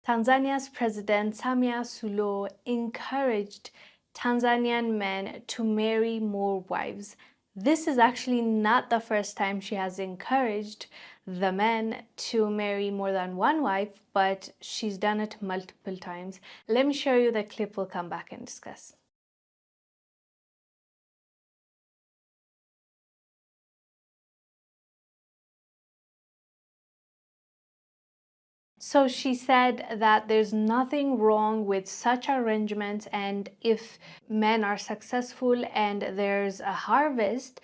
Tanzania's President Samia Suluhu encouraged Tanzanian men to marry more wives. This is actually not the first time she has encouraged the men to marry more than one wife, but she's done it multiple times. Let me show you the clip, we'll come back and discuss. So she said that there's nothing wrong with such arrangements, and if men are successful and there's a harvest,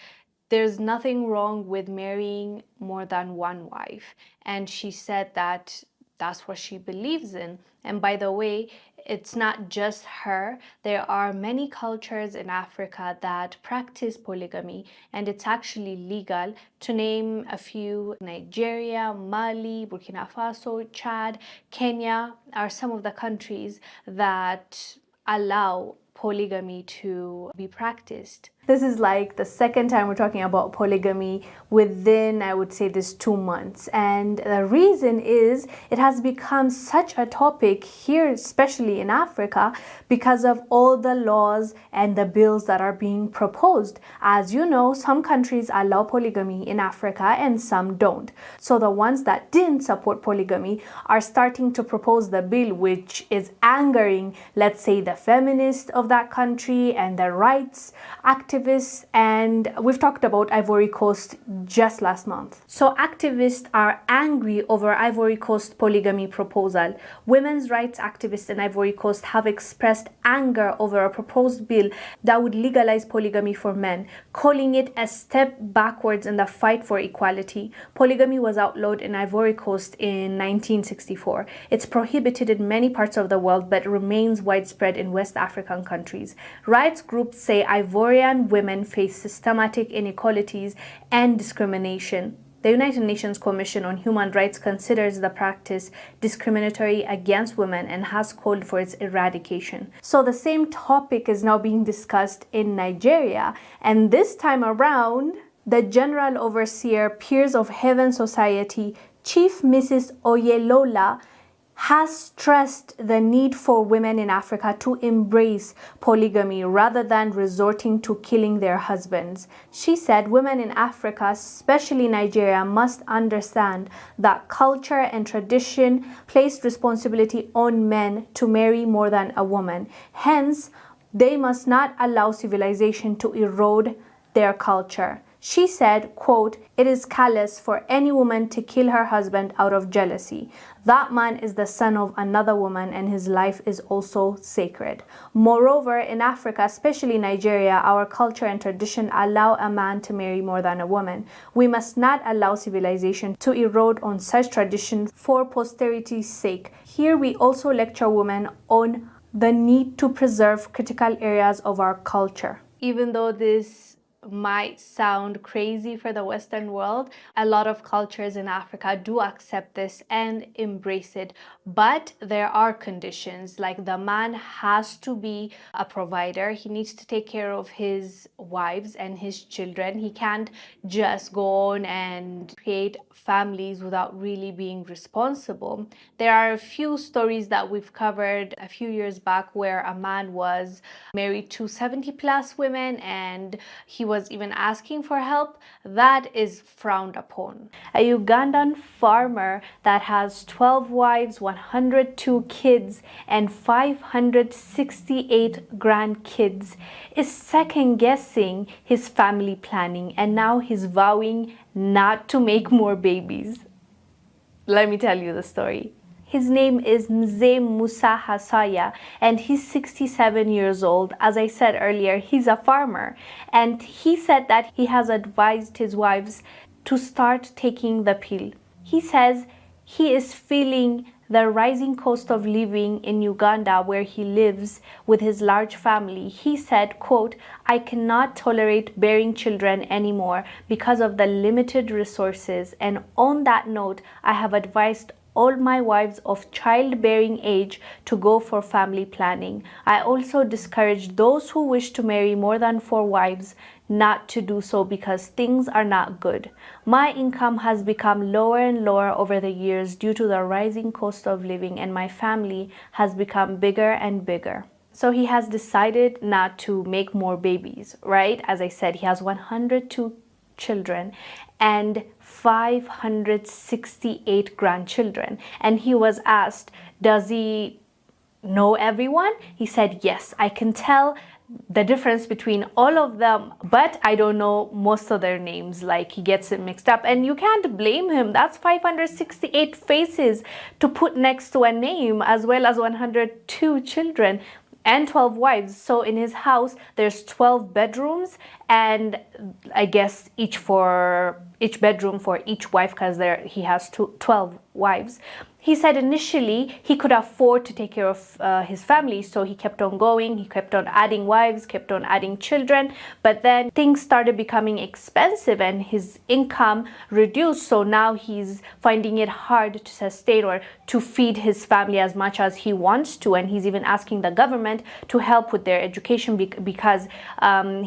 there's nothing wrong with marrying more than one wife. And she said that that's what she believes in. And by the way, it's not just her. There are many cultures in Africa that practice polygamy, and it's actually legal. To name a few, Nigeria, Mali, Burkina Faso, Chad, Kenya are some of the countries that allow polygamy to be practiced. This is like the second time we're talking about polygamy within, I would say, this 2 months. And the reason is it has become such a topic here, especially in Africa, because of all the laws and the bills that are being proposed. As you know, some countries allow polygamy in Africa and some don't. So the ones that didn't support polygamy are starting to propose the bill, which is angering, let's say, the feminists of that country and the rights activists. And we've talked about Ivory Coast just last month. So activists are angry over Ivory Coast polygamy proposal. Women's rights activists in Ivory Coast have expressed anger over a proposed bill that would legalize polygamy for men, calling it a step backwards in the fight for equality. Polygamy was outlawed in Ivory Coast in 1964. It's prohibited in many parts of the world but remains widespread in West African countries. Rights groups say Ivorian women face systematic inequalities and discrimination. The United Nations Commission on Human Rights considers the practice discriminatory against women and has called for its eradication. So the same topic is now being discussed in Nigeria, and this time around, the General Overseer, Peers of Heaven Society, Chief Mrs. Oyelola, has stressed the need for women in Africa to embrace polygamy rather than resorting to killing their husbands. She said women in Africa, especially Nigeria, must understand that culture and tradition place responsibility on men to marry more than a woman. Hence, they must not allow civilization to erode their culture. She said, quote, "It is callous for any woman to kill her husband out of jealousy. That man is the son of another woman and his life is also sacred. Moreover, in Africa, especially Nigeria, our culture and tradition allow a man to marry more than a woman. We must not allow civilization to erode on such tradition for posterity's sake." Here we also lecture women on the need to preserve critical areas of our culture. Even though this might sound crazy for the Western world, a lot of cultures in Africa do accept this and embrace it. But there are conditions, like the man has to be a provider. He needs to take care of his wives and his children. He can't just go on and create families without really being responsible. There are a few stories that we've covered a few years back where a man was married to 70 plus women and he was even asking for help. That is frowned upon. A Ugandan farmer that has 12 wives, 102 kids, and 568 grandkids is second-guessing his family planning, and now he's vowing not to make more babies. Let me tell you the story. His name is Mzee Musa Hasaya, and he's 67 years old. As I said earlier, he's a farmer, and he said that he has advised his wives to start taking the pill. He says he is feeling the rising cost of living in Uganda, where he lives with his large family. He said, quote, "I cannot tolerate bearing children anymore because of the limited resources. And on that note, I have advised all my wives of childbearing age to go for family planning. I also discourage those who wish to marry more than 4 wives not to do so because things are not good. My income has become lower and lower over the years due to the rising cost of living, and my family has become bigger and bigger. So he has decided not to make more babies, right? As I said, he has 102 children and 568 grandchildren. And he was asked, does he know everyone? He said, yes, I can tell the difference between all of them, but I don't know most of their names. Like, he gets it mixed up, and you can't blame him. That's 568 faces to put next to a name, as well as 102 children and 12 wives. So in his house there's 12 bedrooms, and I guess each bedroom for each wife, because he has 12 wives. He said initially he could afford to take care of his family, so he kept on going, he kept on adding wives, kept on adding children, but then things started becoming expensive and his income reduced, so now he's finding it hard to sustain or to feed his family as much as he wants to, and he's even asking the government to help with their education because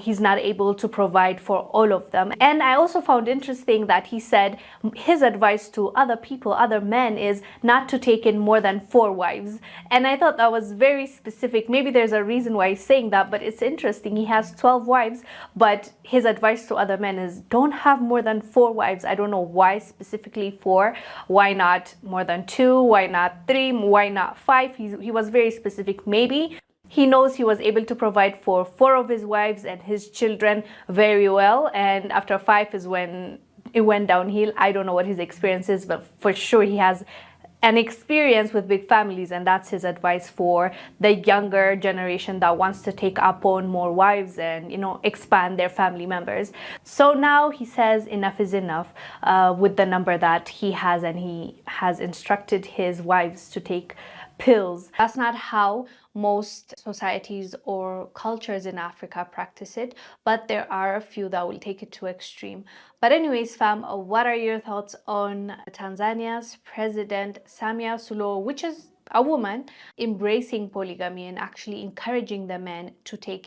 he's not able to provide for all of them. And I also found interesting that he said his advice to other people, other men, is not to take in more than 4 wives. And I thought that was very specific. Maybe there's a reason why he's saying that, but it's interesting. He has 12 wives, but his advice to other men is don't have more than 4 wives. I don't know why specifically 4. Why not more than 2? Why not 3? Why not 5? He was very specific. Maybe he knows he was able to provide for 4 of his wives and his children very well, and after 5 is when it went downhill. I don't know what his experience is, but for sure he has an experience with big families, and that's his advice for the younger generation that wants to take up on more wives and, expand their family members. So now he says enough is enough with the number that he has, and he has instructed his wives to take pills. That's not how most societies or cultures in Africa practice it, but there are a few that will take it to extreme. But anyways, fam, what are your thoughts on Tanzania's president Samia Suluhu, which is a woman, embracing polygamy and actually encouraging the men to take